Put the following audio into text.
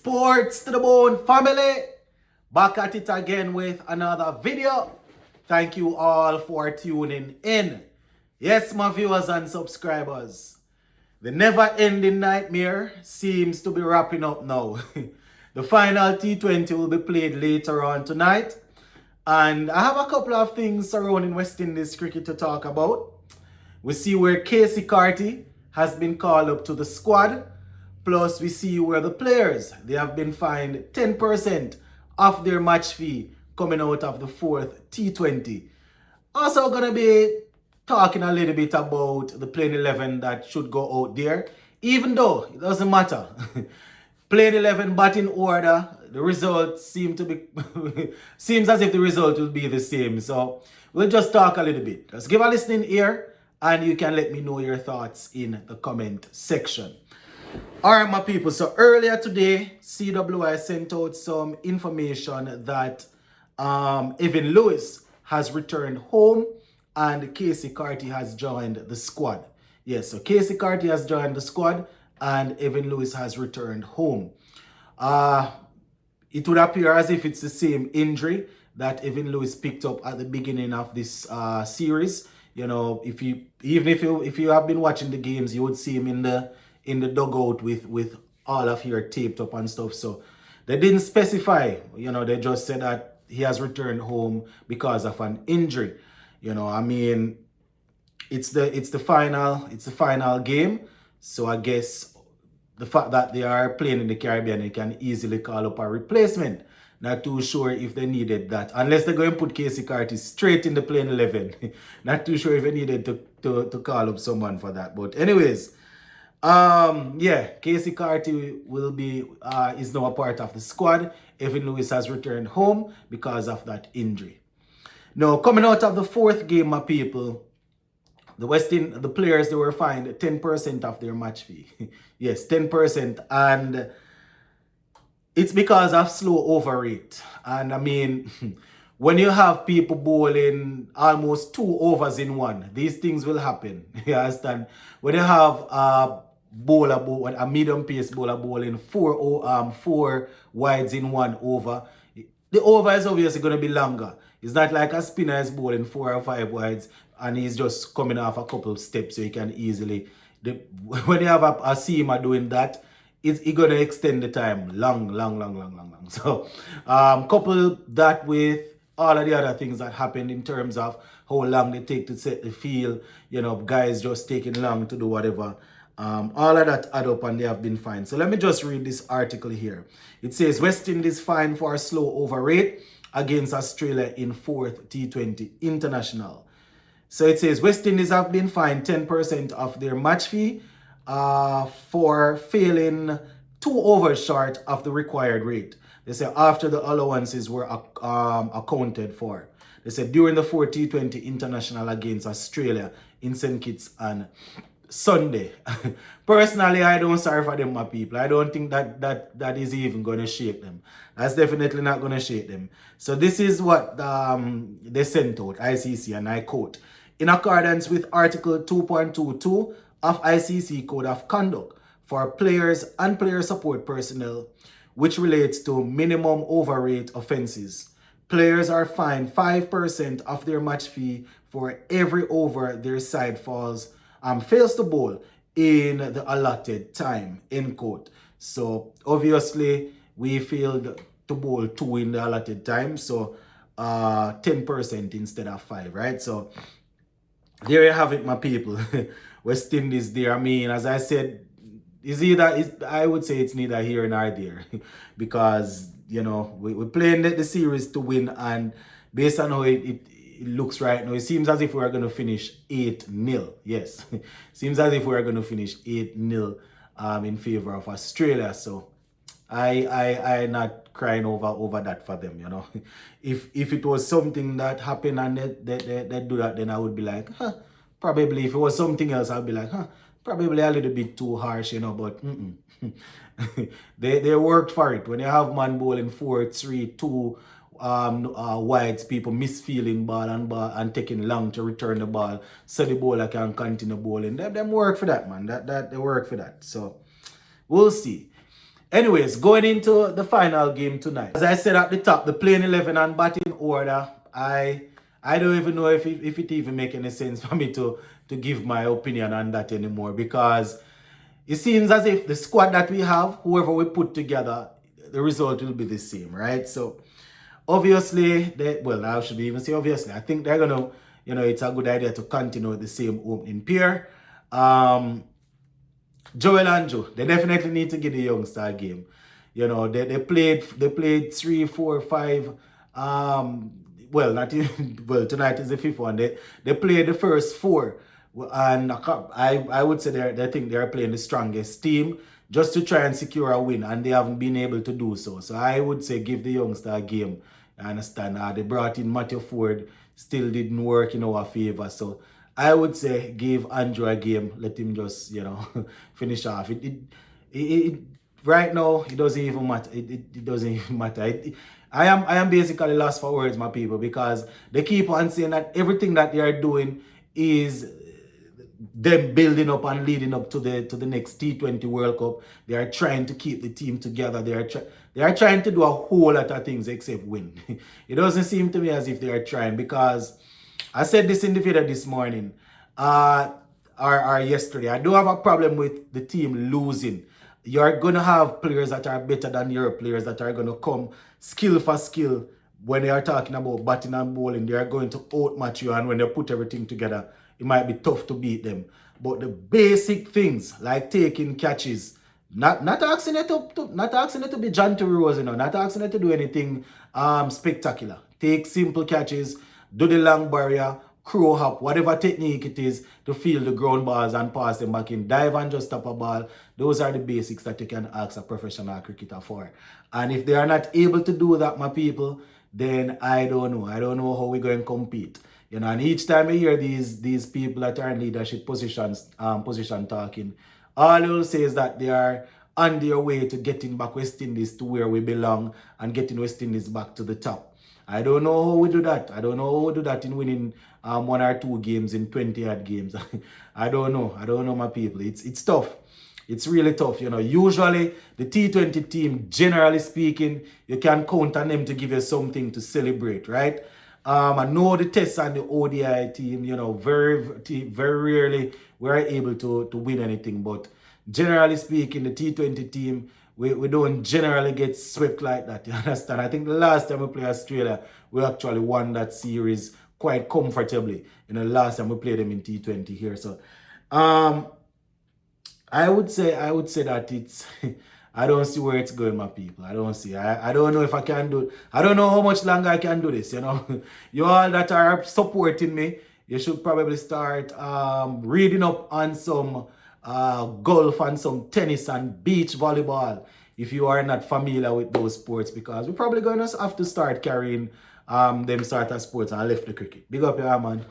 Sports to the Bone family, back at it again with another video. Thank you all for tuning in. Yes, my viewers and subscribers, the never-ending nightmare seems to be wrapping up now. The final T20 will be played later on tonight, and I have a couple of things surrounding West Indies cricket to talk about. We see where Casey Carty has been called up to the squad. Plus, we see where the players, they have been fined 10% of their match fee coming out of the fourth T20. Also going to be talking a little bit about the playing 11 that should go out there. Even though it doesn't matter. Playing 11 batting order, the results seem to be, seems as if the result will be the same. So we'll just talk a little bit. Just give a listening ear and you can let me know your thoughts in the comment section. Alright, my people, so earlier today, CWI sent out some information that Evan Lewis has returned home and Casey Carty has joined the squad. Yes, so Casey Carty has joined the squad and Evan Lewis has returned home. It would appear as if it's the same injury that Evan Lewis picked up at the beginning of this series. You know, if you have been watching the games, you would see him in the dugout with all of here taped up and stuff. So they didn't specify, you know, they just said that he has returned home because of an injury. You know, I mean, it's the final game. So I guess the fact that they are playing in the Caribbean, they can easily call up a replacement. Not too sure if they needed that. Unless they're going to put Casey Carty straight in the playing 11. Not too sure if they needed to call up someone for that. But anyways, yeah, Casey Carty will be is now a part of the squad. Evan Lewis has returned home because of that injury. Now, coming out of the fourth game, my people, the players, they were fined 10% of their match fee. Yes, 10%, and it's because of slow over rate. And I mean, when you have people bowling almost 2 overs in one, these things will happen. You understand? When you have a medium pace bowler bowling 4 wides in 1 over, the over is obviously going to be longer. It's not like a spinner is bowling 4 or 5 wides and he's just coming off a couple of steps, so you can easily, when you have a seamer doing that, it's going to extend the time long. So couple that with all of the other things that happened in terms of how long they take to set the field, you know, guys just taking long to do whatever. All of that add up and they have been fined. So let me just read this article here. It says West Indies fined for a slow over rate against Australia in 4th T20 International. So it says West Indies have been fined 10% of their match fee for failing 2 overs short of the required rate. They say after the allowances were accounted for. They said during the 4th T20 International against Australia in St. Kitts on Sunday. Personally, I don't sorry for them, my people. I don't think that is even going to shake them. That's definitely not going to shake them. So this is what they sent out, ICC, and I quote, in accordance with Article 2.22 of ICC Code of Conduct for players and player support personnel, which relates to minimum overrate offenses. Players are fined 5% of their match fee for every over their side fails to bowl in the allotted time, end quote. So obviously we failed to bowl 2 in the allotted time, so 10% instead of 5, right? So there you have it, my people. West Indies there. I mean, as I said, I would say it's neither here nor there. Because, you know, we're playing the series to win, and based on how it looks right now, it seems as if we're going to finish 8-0. Yes. Seems as if we're going to finish 8-0 in favor of Australia. So I not crying over that for them, you know. If it was something that happened and they do that, then I would be like, huh, probably. If it was something else, I'd be like, huh, probably a little bit too harsh, you know, but they worked for it. When you have man bowling 4-3-2 wides, people misfeeling ball and taking long to return the ball so the bowler can continue bowling. Them work for that, man. That they work for that. So we'll see. Anyways, going into the final game tonight. As I said at the top, the playing 11 and batting order, I don't even know if it even make any sense for me to give my opinion on that anymore, because it seems as if the squad that we have, whoever we put together, the result will be the same, right? So obviously, well, I should even say obviously, I think they're gonna, it's a good idea to continue with the same opening pair. Joel and Joe, they definitely need to get the youngster a game. They played 3, 4, 5. Well, not even, well, tonight is the fifth one. They played the first four, and I would say they think they're playing the strongest team just to try and secure a win, and they haven't been able to do so. So I would say give the youngster a game. I understand. They brought in Matthew Ford, still didn't work in our favor. So I would say give Andrew a game. Let him just, finish off. Right now, it doesn't even matter. It doesn't even matter. I am basically lost for words, my people, because they keep on saying that everything that they are doing is them building up and leading up to the next T20 World Cup. They are trying to keep the team together. They are trying to do a whole lot of things except win. It doesn't seem to me as if they are trying, because I said this in the video this morning, or yesterday. I do have a problem with the team losing. You're going to have players that are better than your players that are going to come skill for skill. When they are talking about batting and bowling, they are going to outmatch you, and when they put everything together, it might be tough to beat them. But the basic things like taking catches, not asking it to be John Rose, not asking it to do anything spectacular. Take simple catches, do the long barrier, crow hop, whatever technique it is to field the ground balls and pass them back in, dive and just stop a ball. Those are the basics that you can ask a professional cricketer for. And if they are not able to do that, my people, then I don't know. I don't know how we're going to compete. And each time I hear these people that are in leadership position talking, all they will say is that they are on their way to getting back West Indies to where we belong and getting West Indies back to the top. I don't know how we do that. I don't know how we do that in winning 1 or 2 games in 20 odd games. I don't know. I don't know, my people. It's tough. It's really tough. Usually the T20 team, generally speaking, you can count on them to give you something to celebrate, right? I know the tests and the ODI team, very rarely we're able to win anything. But generally speaking, the T20 team, we don't generally get swept like that. You understand? I think the last time we played Australia, we actually won that series quite comfortably. The last time we played them in T20 here. So, I would say that it's I don't see where it's going, my people. I don't see. I don't know if I can do it. I don't know how much longer I can do this, You all that are supporting me, you should probably start reading up on some golf and some tennis and beach volleyball if you are not familiar with those sports, because we're probably going to have to start carrying them sort of sports and left the cricket. Big up, yeah, man.